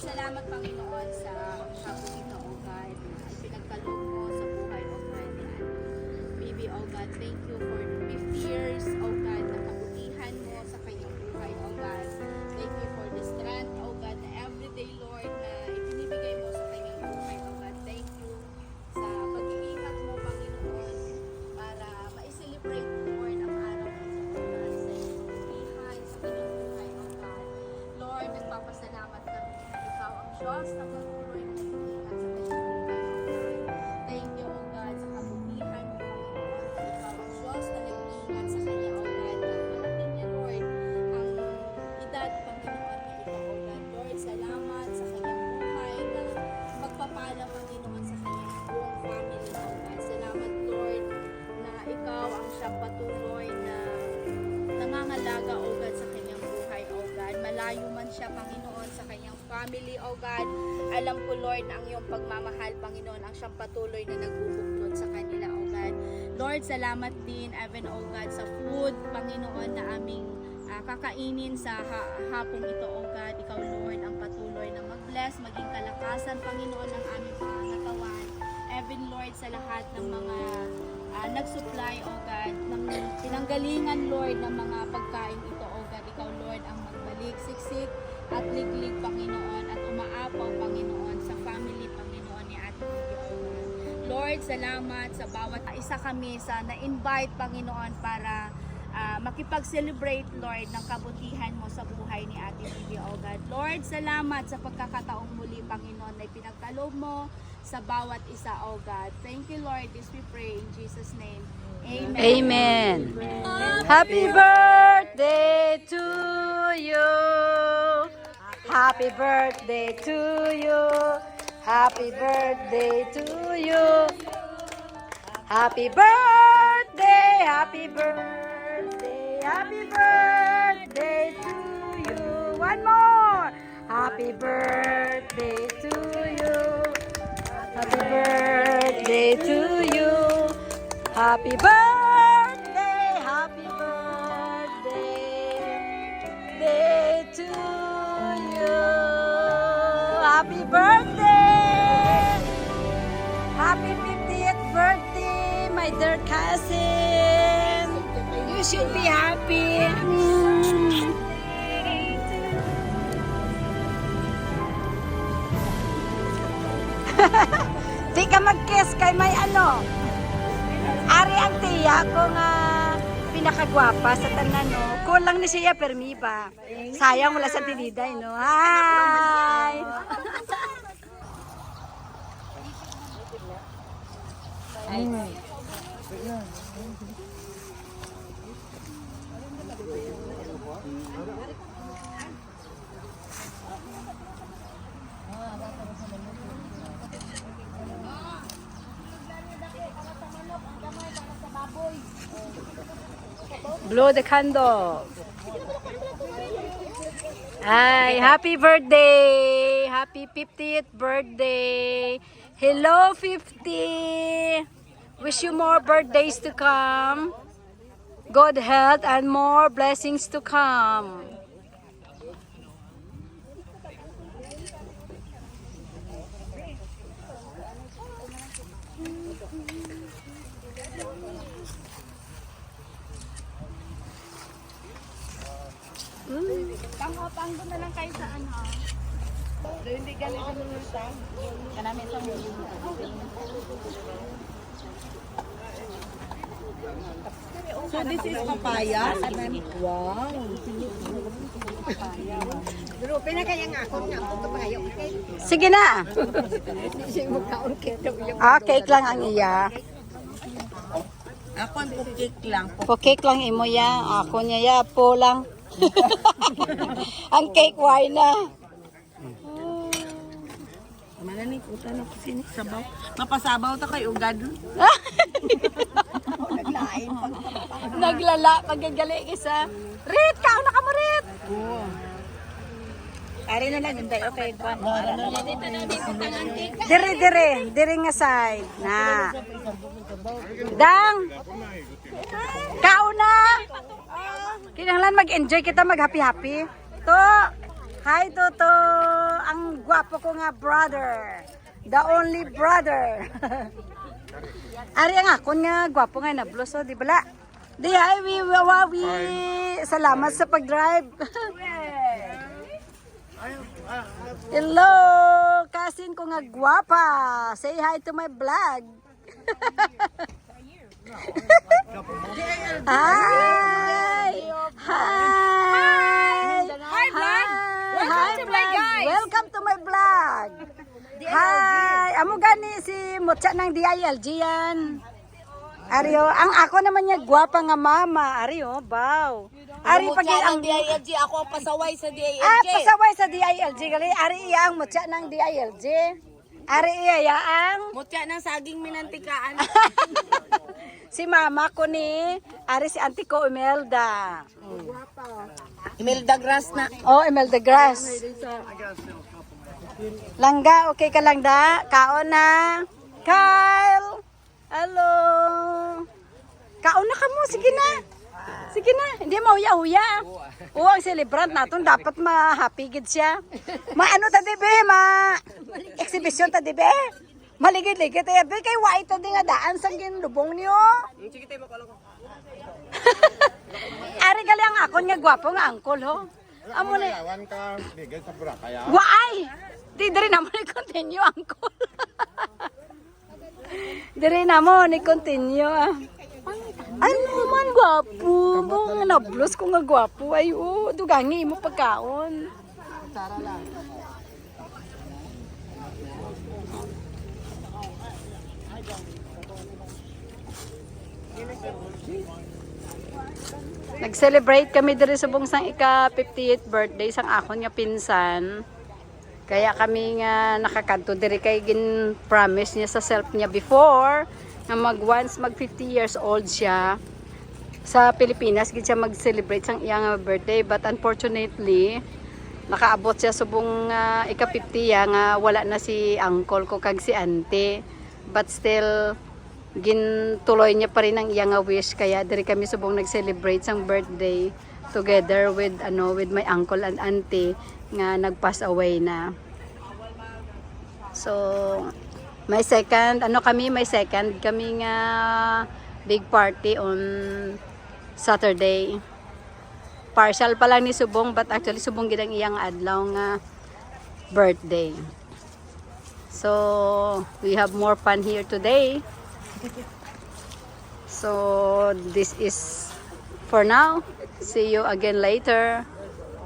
salamat Panginoon sa hapon ito, O God, na ipinagkaloob mo sa buhay, O God, ni Bibi, O God. Thank you for 50 years, O God, na kabutihan mo sa kanyang buhay, O God. Thank you for the strength, O God, na everyday, Lord, na ibinibigay mo sa kanyang buhay, O God. Thank you sa pag-iingat mo, Panginoon, para ma-celebrate, Lord, ang araw na ito, O God, sa iyong kabutihan sa kanyang buhay, O God. Lord, nagpapasalamat kami na ikaw ang Diyos na patuloy na nag-iingat sa kanyang buhay, O God. Thank you, O God, sa kabutihan mo, Panginoon, na ikaw ang Diyos na nag-iingat sa kanya, O God, na malating niya, Lord, ang edad, Panginoon, na ito, O God. Lord, salamat sa kanyang buhay na magpapala, Panginoon, sa kanyang buong family, O God. Salamat, Lord, na ikaw ang siyang patuloy na nangangalaga, O God, sa kanyang buhay, O God. Malayo man siya, Panginoon, sa kanyang family, O God. Alam ko, Lord, na ang iyong pagmamahal, Panginoon, ang siyang patuloy na nagbubuklod sa kanila, O God. Lord, salamat din, even, O God, sa food, Panginoon, na aming kakainin sa hapong ito, O God. Ikaw, Lord, ang patuloy na mag-bless, maging kalakasan, Panginoon, ng aming pangangatawan. Even, Lord, sa lahat ng mga nag-supply, O God, ng pinanggalingan, Lord, ng mga pagkain ito, O God. Ikaw, Lord, ang magbalik, siksik at liglig, Panginoon, at umaapaw, Panginoon, sa family, Panginoon, ni Ate Bibi, O God. Lord, salamat sa bawat isa kami sa na-invite, Panginoon, para makipag-celebrate, Lord, ng kabutihan mo sa buhay ni Ate Bibi, O God. Lord, salamat sa pagkakataong muli, Panginoon, na ipinagkaloob mo sa bawat isa, O God. Thank you, Lord. This we pray in Jesus' name. Amen. Amen. Happy birthday to you. Happy birthday to you. Happy birthday to you. Happy birthday, happy birthday, happy birthday to you. One more. Happy birthday to you. Happy birthday to you. Happy birthday, happy birthday day to you. Happy birthday. Happy 50th birthday, my dear cousin. You should be happy. Di ka mag-kiss kay may ano. Ari ang tiya ko nga pinakagwapa sa tanan, no. Kulang ni siya permi pa. Sayang wala sa tiniday, no. Hi. Blow the candle. Hi, happy birthday. Happy 50th birthday. Hello 50. Wish you more birthdays to come. Good health and more blessings to come. Pangko na lang kayo sa ano. Hindi ganito naman siya. Kanami sa mga. So this is papaya. Wow. Pero pinakaya nga ako nga ako papaya. Sige na. Cake lang ang iya. Ako ang cake lang. Po cake lang imo ya. Ako niya ya po lang. Ang cake wine na. Manani puta na ko sini sabaw. Mapasabaw ta kay ugad. Naglain Naglala paggagali isa. Rit, kao na ka mo Rit. Ari na lang hindi okay ba? Dire nga side na. Dang. Kao na. Kinahanglan mag-enjoy kita, mag-happy-happy. To. Hi Toto. Ang gwapo ko nga brother. The only brother. Ari ang akon nga gwapo nga na bluso, di bala? Di ay, we. Salamat sa pag-drive. Hello, kasin ko nga gwapa. Say hi to my vlog. Hi! Hi! Hi, vlog! Welcome to my guys! Welcome to my vlog! Hi! Amo gani si Mutya ng DILG yan. Ario, ang ako naman niya gwapa nga mama. Ario, bow. Ari pag ang DILG, ako ang pasaway sa DILG. pasaway sa DILG gali. Ari iya ang Mutya ng DILG. Ari iya ang Mutya ng saging minantikaan. si mama ko ni Ari si auntie ko Imelda. Imelda Grass na. Oh, Imelda Grass. Langga, okay ka lang da? Kaon na. Kyle. Hello. Kaon na ka mo, sige na. Sige na, hindi mauya-uya. Oo, ang celebrant natin dapat ma-happy gid siya. Maano ta dibe, exhibition ta dibe. Maligid-ligid ta dibe kay white ta di nga daan sang ginlubong niyo. Sige tayo makulang ko. Ari gali ang akon nga gwapo nga angkol ho. Amo ni. Lawan ka, bigay sa Boracay. Waay! Di diri naman i-continue angkol. Diri naman i-continue ah. Ano man gwapo. Bong nablos ko nga gwapo. Ay dugangi mo pagkaon. Nag-celebrate kami diri sa bungsang ika-58th birthday sang akon nga pinsan. Kaya kami nga nakakanto diri kay gin-promise niya sa self niya before na once mag 50 years old siya sa Pilipinas gid siya mag-celebrate sang iyang birthday, but unfortunately nakaabot siya subong ika-50 ya nga wala na si uncle ko kag si auntie, but still gintuloy niya pa rin ang iyang wish, kaya diri kami subong nag-celebrate sang birthday together with with my uncle and auntie nga nag-pass away na. So may second kami nga big party on Saturday. Partial pa lang ni subong, but actually subong gid ang iyang adlaw nga birthday. So we have more fun here today. So this is for now. See you again later.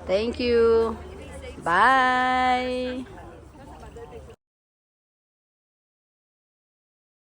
Thank you. Bye.